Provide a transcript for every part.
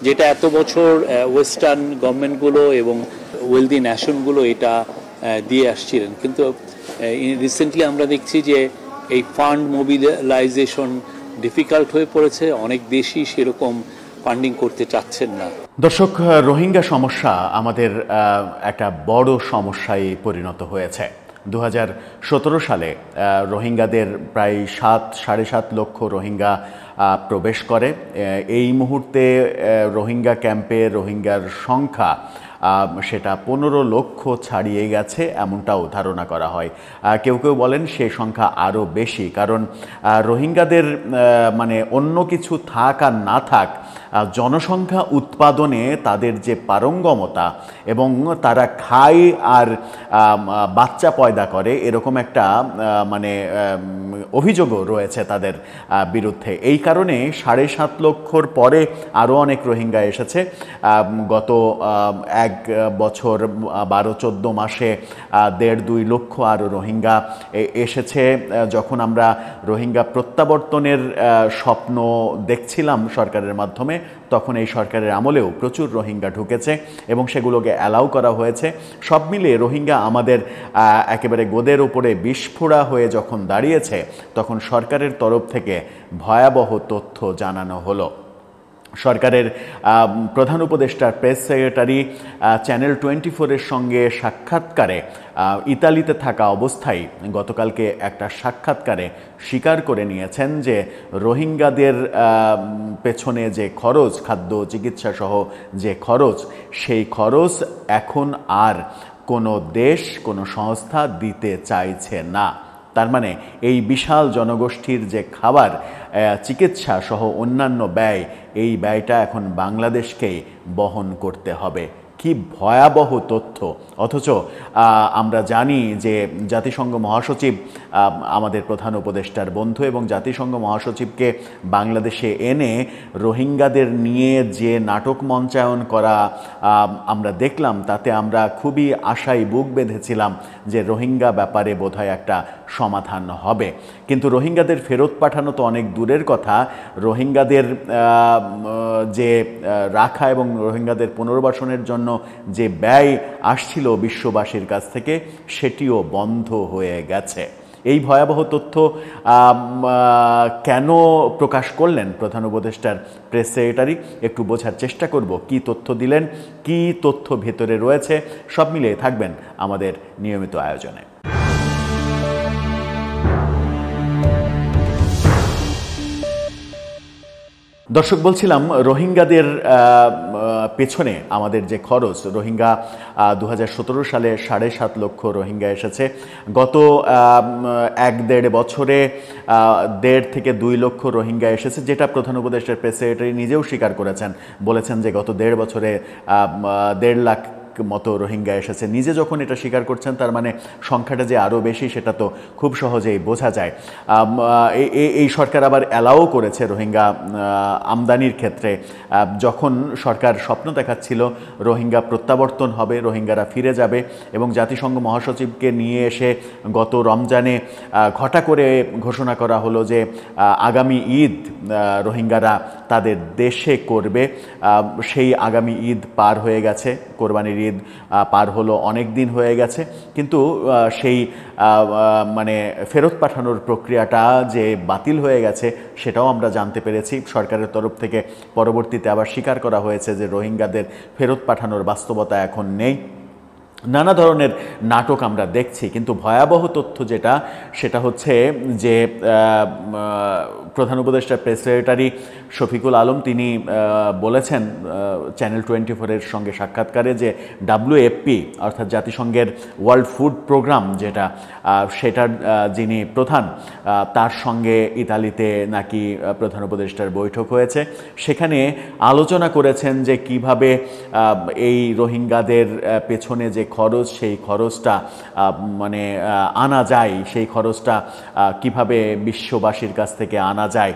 যেটা এত বছর ওয়েস্টার্ন গভর্নমেন্টগুলো এবং ওয়েলদি ন্যাশনগুলো এটা দিয়ে আসছিলেন, কিন্তু রিসেন্টলি আমরা দেখছি যে এই ফান্ড মোবিলাইজেশন ডিফিকাল্ট হয়ে পড়েছে। অনেক দেশই সেরকম ফান্ডিং করতে চাচ্ছেন না। দর্শক, রোহিঙ্গা সমস্যা আমাদের একটা বড় সমস্যায় পরিণত হয়েছে। 2017 সালে রোহিঙ্গাদের প্রায় 7.5 লক্ষ রোহিঙ্গা প্রবেশ করে। এই মুহূর্তে রোহিঙ্গা ক্যাম্পে রোহিঙ্গার সংখ্যা সেটা 15 লক্ষ ছাড়িয়ে গেছে এমনটাও ধারণা করা হয়। কেউ কেউ বলেন সে সংখ্যা আরও বেশি, কারণ রোহিঙ্গাদের মানে অন্য কিছু থাক আর না থাক, জনসংখ্যা উৎপাদনে তাদের যে পারঙ্গমতা এবং তারা খায় আর বাচ্চা পয়দা করে এরকম একটা মানে অভিযোগও রয়েছে তাদের বিরুদ্ধে। এই কারণে 7.5 লক্ষর পরে আরও অনেক রোহিঙ্গা এসেছে। গত 1 বছর 12-14 মাসে 1.5-2 লক্ষ আরও রোহিঙ্গা এসেছে। যখন আমরা রোহিঙ্গা প্রত্যাবর্তনের স্বপ্ন দেখছিলাম সরকারের মাধ্যমে, তখন এই সরকারের আমলেও প্রচুর রোহিঙ্গা ঢুকেছে এবং সেগুলোকে অ্যালাউ করা হয়েছে। সব মিলিয়ে রোহিঙ্গা আমাদের একেবারে গোদের উপরে বিস্ফোরা হয়ে যখন দাঁড়িয়েছে, তখন সরকারের তরফ থেকে ভয়াবহ তথ্য জানানো হলো। সরকারের প্রধান উপদেষ্টার প্রেস সেক্রেটারি চ্যানেল 24-এর সঙ্গে সাক্ষাৎকারে ইতালিতে থাকা অবস্থায় গতকালকে একটা সাক্ষাৎকারে স্বীকার করে নিয়েছেন যে রোহিঙ্গাদের পেছনে যে খরচ, খাদ্য চিকিৎসা সহ যে খরচ, সেই খরচ এখন আর কোনো দেশ, কোনো সংস্থা দিতে চাইছে না। তার মানে এই বিশাল জনগোষ্ঠীর যে খাবার, চিকিৎসা সহ অন্যান্য ব্যয়, এই ব্যয়টা এখন বাংলাদেশকেই বহন করতে হবে। কি ভয়াবহ তথ্য! অথচ আমরা জানি যে জাতিসংঘ মহাসচিব আমাদের প্রধান উপদেষ্টার বন্ধু, এবং জাতিসংঘ মহাসচিবকে বাংলাদেশে এনে রোহিঙ্গাদের নিয়ে যে নাটক মঞ্চায়ন করা আমরা দেখলাম, তাতে আমরা খুবই আশায় বুক বেঁধেছিলাম যে রোহিঙ্গা ব্যাপারে বোধহয় একটা সমাধান হবে। কিন্তু রোহিঙ্গাদের ফেরত পাঠানো তো অনেক দূরের কথা, রোহিঙ্গাদের যে রাখা এবং রোহিঙ্গাদের পুনর্বাসনের জন্য যে ব্যয় আসছিল বিশ্ববাসীর কাছ থেকে, সেটিও বন্ধ হয়ে গেছে। এই ভয়াবহ তথ্য কেন প্রকাশ করলেন প্রধান উপদেষ্টার প্রেস সেক্রেটারি? একটু বোঝার চেষ্টা করব কি তথ্য দিলেন, কি তথ্য ভেতরে রয়েছে। সব মিলিয়ে থাকবেন আমাদের নিয়মিত আয়োজনে। দর্শক, বলছিলাম রোহিঙ্গাদের পেছনে আমাদের যে খরচ, রোহিঙ্গা 2017 সালে 7.5 লক্ষ রোহিঙ্গা এসেছে। গত 1-1.5 বছরে 1.5 থেকে 2 লক্ষ রোহিঙ্গা এসেছে, যেটা প্রধান উপদেষ্টার প্রেস সেক্রেটারি নিজেও স্বীকার করেছেন। বলেছেন যে গত 1.5 বছরে 1.5 লাখ মতো রোহিঙ্গা এসেছে। নিজে যখন এটা স্বীকার করছেন, তার মানে সংখ্যাটা যে আরও বেশি সেটা তো খুব সহজেই বোঝা যায়। এই সরকার আবার অ্যালাও করেছে রোহিঙ্গা আমদানির ক্ষেত্রে। যখন সরকার স্বপ্ন দেখাচ্ছিল রোহিঙ্গা প্রত্যাবর্তন হবে, রোহিঙ্গারা ফিরে যাবে, এবং জাতিসংঘ মহাসচিবকে নিয়ে এসে গত রমজানে ঘটা করে ঘোষণা করা হলো যে আগামী ঈদ রোহিঙ্গারা তাদের দেশে করবে। সেই আগামী ঈদ পার হয়ে গেছে, কোরবানির ঈদ পার হলো, অনেক দিন হয়ে গেছে, কিন্তু সেই মানে ফেরত পাঠানোর প্রক্রিয়াটা যে বাতিল হয়ে গেছে সেটাও আমরা জানতে পেরেছি। সরকারের তরফ থেকে পরবর্তীতে আবার স্বীকার করা হয়েছে যে রোহিঙ্গাদের ফেরত পাঠানোর বাস্তবতা এখন নেই। নানা ধরনের নাটক আমরা দেখছি, কিন্তু ভয়াবহ তথ্য যেটা, সেটা হচ্ছে যে প্রধান উপদেষ্টার প্রেস সেক্রেটারি শফিকুল আলম তিনি বলেছেন চ্যানেল 24-এর সঙ্গে সাক্ষাৎকারে যে WFP অর্থাৎ জাতিসংঘের ওয়ার্ল্ড ফুড প্রোগ্রাম যেটা, সেটার যিনি প্রধান, তার সঙ্গে ইতালিতে নাকি প্রধান উপদেষ্টার বৈঠক হয়েছে। সেখানে আলোচনা করেছেন যে কিভাবে এই রোহিঙ্গাদের পেছনে যে খরচ, সেই খরচটা মানে আনা যায়, সেই খরচটা কিভাবে বিশ্ববাসীর কাছ থেকে আনা যায়,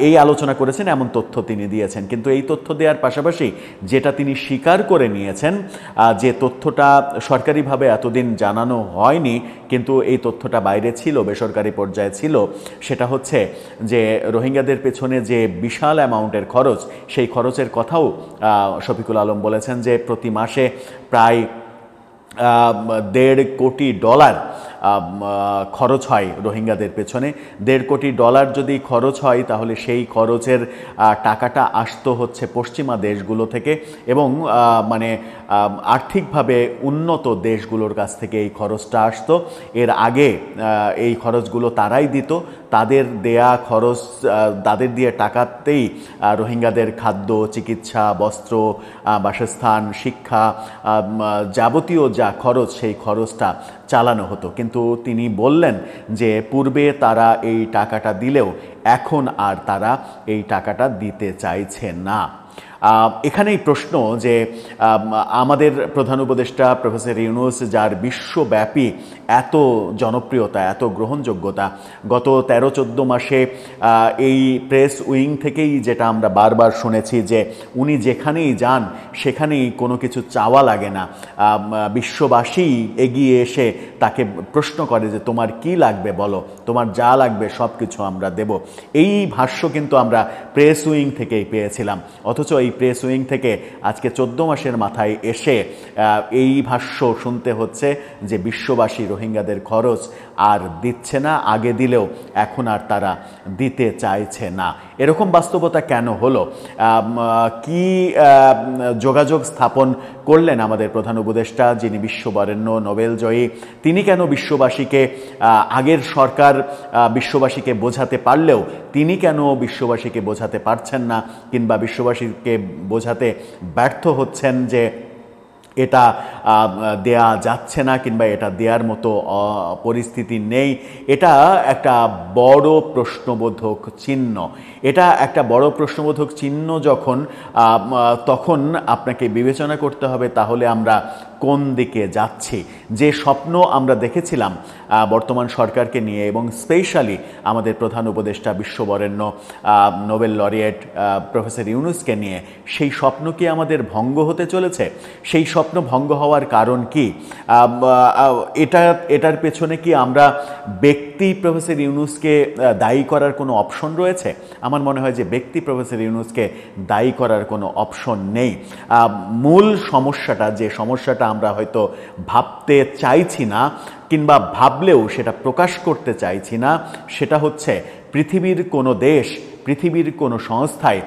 এই আলোচনা করেছেন, এমন তথ্য তিনি দিয়েছেন। কিন্তু এই তথ্য দেওয়ার পাশাপাশি যেটা তিনি স্বীকার করে নিয়েছেন, যে তথ্যটা সরকারিভাবে এতদিন জানানো হয়নি কিন্তু এই তথ্যটা বাইরে ছিল, বেসরকারি পর্যায়ে ছিল, সেটা হচ্ছে যে রোহিঙ্গাদের পেছনে যে বিশাল অ্যামাউন্টের খরচ, সেই খরচের কথাও শফিকুল আলম বলেছেন যে প্রতি মাসে প্রায় $1.5 কোটি খরচ হয় রোহিঙ্গাদের পেছনে। $1.5 কোটি যদি খরচ হয় তাহলে সেই খরচের টাকাটা আসতো হচ্ছে পশ্চিমা দেশগুলো থেকে এবং মানে আর্থিকভাবে উন্নত দেশগুলোর কাছ থেকে এই খরচটা আসতো। এর আগে এই খরচগুলো তারাই দিত, তাদের দেয়া খরচ, তাদের দিয়ে টাকাতেই রোহিঙ্গাদের খাদ্য, চিকিৎসা, বস্ত্র, বাসস্থান, শিক্ষা, যাবতীয় যা খরচ সেই খরচটা চালানো হতো। কিন্তু তিনি বললেন যে পূর্বে তারা এই টাকাটা দিলেও এখন আর তারা এই টাকাটা দিতে চাইছে না। এখানেই প্রশ্ন যে আমাদের প্রধান উপদেষ্টা প্রফেসর ইউনূস, যার বিশ্বব্যাপী এত জনপ্রিয়তা, এত গ্রহণযোগ্যতা, গত 13-14 মাসে এই প্রেস উইং থেকেই যেটা আমরা বারবার শুনেছি যে উনি যেখানেই যান সেখানেই কোনো কিছু চাওয়া লাগে না, বিশ্ববাসী এগিয়ে এসে তাকে প্রশ্ন করে যে তোমার কি লাগবে বলো, তোমার যা লাগবে সব কিছু আমরা দেব। এই ভাষ্য কিন্তু আমরা প্রেস উইং থেকেই পেয়েছিলাম। অথচ এই প্রেস উইং থেকে আজকে 14 মাসের মাথায় এসে এই ভাষ্য শুনতে হচ্ছে যে বিশ্ববাসী রোহিঙ্গাদের খরচ আর দিচ্ছে না, আগে দিলেও এখন আর তারা দিতে চাইছে না। এরকম বাস্তবতা কেন হলো? কি যোগাযোগ স্থাপন করলেন আমাদের প্রধান উপদেষ্টা, যিনি বিশ্ববরেণ্য, নোবেল জয়ী? তিনি কেন বিশ্ববাসীকে, আগের সরকার বিশ্ববাসীকে বোঝাতে পারলেও তিনি কেন বিশ্ববাসীকে বোঝাতে পারছেন না, কিংবা বিশ্ববাসীকে বোঝাতে ব্যর্থ হচ্ছেন যে এটা দেয়া যাচ্ছে না কিংবা এটা দেওয়ার মতো পরিস্থিতি নেই? এটা একটা বড় প্রশ্নবোধক চিহ্ন। এটা একটা বড় প্রশ্নবোধক চিহ্ন যখন, তখন আপনাকে বিবেচনা করতে হবে তাহলে আমরা কোন দিকে যাচ্ছি। যে স্বপ্ন আমরা দেখেছিলাম বর্তমান সরকারকে নিয়ে এবং স্পেশালি আমাদের প্রধান উপদেষ্টা বিশ্ববরেণ্য নোবেল লরিয়েট প্রফেসর ইউনূসকে নিয়ে, সেই স্বপ্ন কি আমাদের ভঙ্গ হতে চলেছে? সেই স্বপ্ন ভঙ্গ হওয়ার কারণ কি? এটার পেছনে কি আমরা ব্যক্তি প্রফেসর ইউনূসকে দায়ী করার কোনো অপশন রয়েছে? আমার মনে হয় যে ব্যক্তি প্রফেসর ইউনূসকে দায়ী করার কোনো অপশন নেই। মূল সমস্যাটা, যে সমস্যাটা আমরা হয়তো ভাবতে চাইছি না কিংবা ভাবলেও সেটা প্রকাশ করতে চাইছি না, সেটা হচ্ছে পৃথিবীর কোনো দেশ, পৃথিবীর কোনো সংস্থায়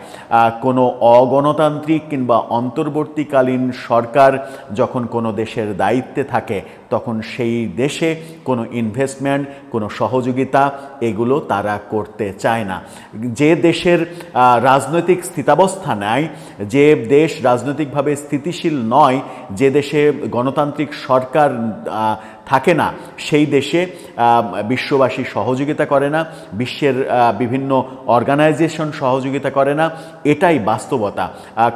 কোনো অগণতান্ত্রিক কিংবা অন্তর্বর্তীকালীন সরকার যখন কোনো দেশের দায়িত্বে থাকে তখন সেই দেশে কোনো ইনভেস্টমেন্ট, কোনো সহযোগিতা এগুলো তারা করতে চায় না। যে দেশের রাজনৈতিক স্থিতাবস্থা নেয়, যে দেশ রাজনৈতিকভাবে স্থিতিশীল নয়, যে দেশে গণতান্ত্রিক সরকার থাকে না, সেই দেশে বিশ্ববাসী সহযোগিতা করে না, বিশ্বের বিভিন্ন অর্গানাইজেশন সহযোগিতা করে না। এটাই বাস্তবতা।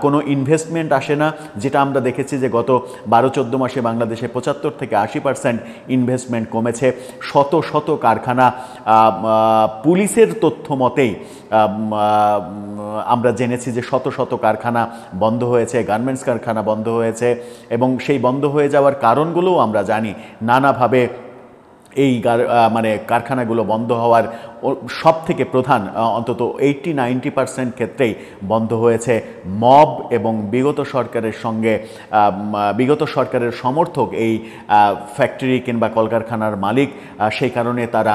কোনো ইনভেস্টমেন্ট আসে না, যেটা আমরা দেখেছি যে গত 12-14 মাসে বাংলাদেশে 75 থেকে 80% ইনভেস্টমেন্ট কমেছে। শত শত কারখানা, পুলিশের তথ্য মতেই আমরা জেনেছি যে শত শত কারখানা বন্ধ হয়েছে, গার্মেন্টস কারখানা বন্ধ হয়েছে এবং সেই বন্ধ হয়ে যাওয়ার কারণগুলোও আমরা জানি। নানাভাবে এই মানে কারখানাগুলো বন্ধ হওয়ার সব থেকে প্রধান, অন্তত 80-90% ক্ষেত্রেই বন্ধ হয়েছে মব এবং বিগত সরকারের সঙ্গে, বিগত সরকারের সমর্থক এই ফ্যাক্টরি কিংবা কলকারখানার মালিক, সেই কারণে তারা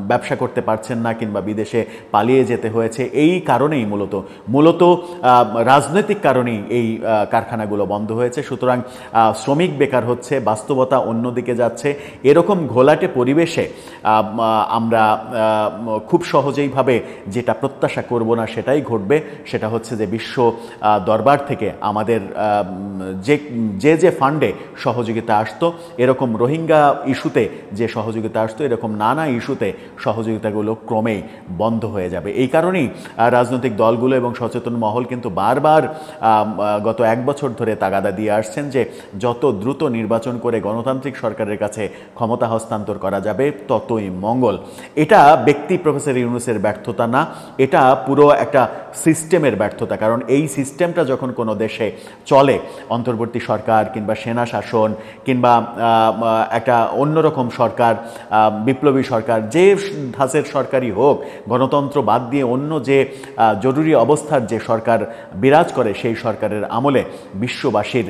ব্যবসা করতে পারছেন না কিংবা বিদেশে পালিয়ে যেতে হয়েছে। এই কারণেই মূলত রাজনৈতিক কারণেই এই কারখানাগুলো বন্ধ হয়েছে। সুতরাং শ্রমিক বেকার হচ্ছে, বাস্তবতা অন্যদিকে যাচ্ছে। এরকম ঘোলাটে পরিবেশে আমরা খুব সহজেইভাবে যেটা প্রত্যাশা করব না সেটাই ঘটবে, সেটা হচ্ছে যে বিশ্ব দরবার থেকে আমাদের যে ফান্ডে সহযোগিতা আসতো, এরকম রোহিঙ্গা ইস্যুতে যে সহযোগিতা আসতো, এরকম নানা ইস্যুতে সহযোগিতাগুলো ক্রমেই বন্ধ হয়ে যাবে। এই কারণেই রাজনৈতিক দলগুলো এবং সচেতন মহল কিন্তু বারবার গত 1 বছর ধরে তাগাদা দিয়ে আসছেন যে যত দ্রুত নির্বাচন করে গণতান্ত্রিক সরকারের কাছে ক্ষমতা হস্তান্তর করা যাবে ততই মঙ্গল। এটা ব্যক্তি প্রফেসর ইউনূসের ব্যর্থতা না, এটা পুরো একটা সিস্টেমের ব্যর্থতা। কারণ এই সিস্টেমটা যখন কোনো দেশে চলে, অন্তর্বর্তী সরকার কিংবা সেনা শাসন কিংবা একটা অন্যরকম সরকার, বিপ্লবী সরকার, যে ধাঁচের সরকারই হোক, গণতন্ত্র বাদ দিয়ে অন্য যে জরুরি অবস্থার যে সরকার বিরাজ করে, সেই সরকারের আমলে বিশ্ববাসীর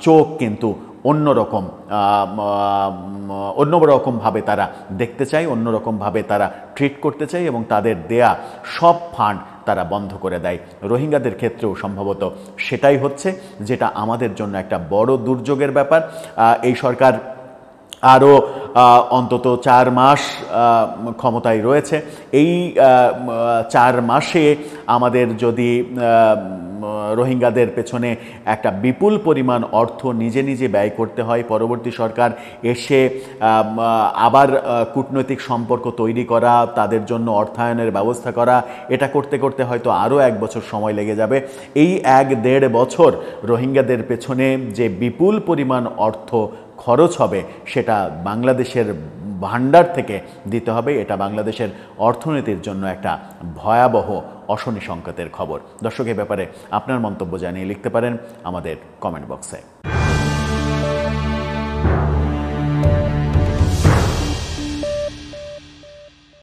চোখ কিন্তু অন্যরকমভাবে তারা দেখতে চায়, অন্যরকমভাবে তারা ট্রিট করতে চায় এবং তাদের দেয়া সব ফান্ড তারা বন্ধ করে দেয়। রোহিঙ্গাদের ক্ষেত্রেও সম্ভবত সেটাই হচ্ছে, যেটা আমাদের জন্য একটা বড় দুর্যোগের ব্যাপার। এই সরকার আরও অন্তত 4 মাস ক্ষমতায় রয়েছে। এই 4 মাসে আমাদের যদি রোহিঙ্গাদের পেছনে একটা বিপুল পরিমাণ অর্থ নিজে নিজে ব্যয় করতে হয়, পরবর্তী সরকার এসে আবার কূটনৈতিক সম্পর্ক তৈরি করা, তাদের জন্য অর্থায়নের ব্যবস্থা করা, এটা করতে করতে হয়তো আরও 1 বছর সময় লেগে যাবে। এই 1-1.5 বছর রোহিঙ্গাদের পেছনে যে বিপুল পরিমাণ অর্থ খরচ হবে, সেটা বাংলাদেশের ভান্ডার থেকে দিতে হবে। এটা বাংলাদেশের অর্থনীতির জন্য একটা ভয়াবহ অশনি সংকেতের খবর। দর্শক, এ ব্যাপারে আপনার মন্তব্য জানিয়ে লিখতে পারেন আমাদের কমেন্ট বক্সে।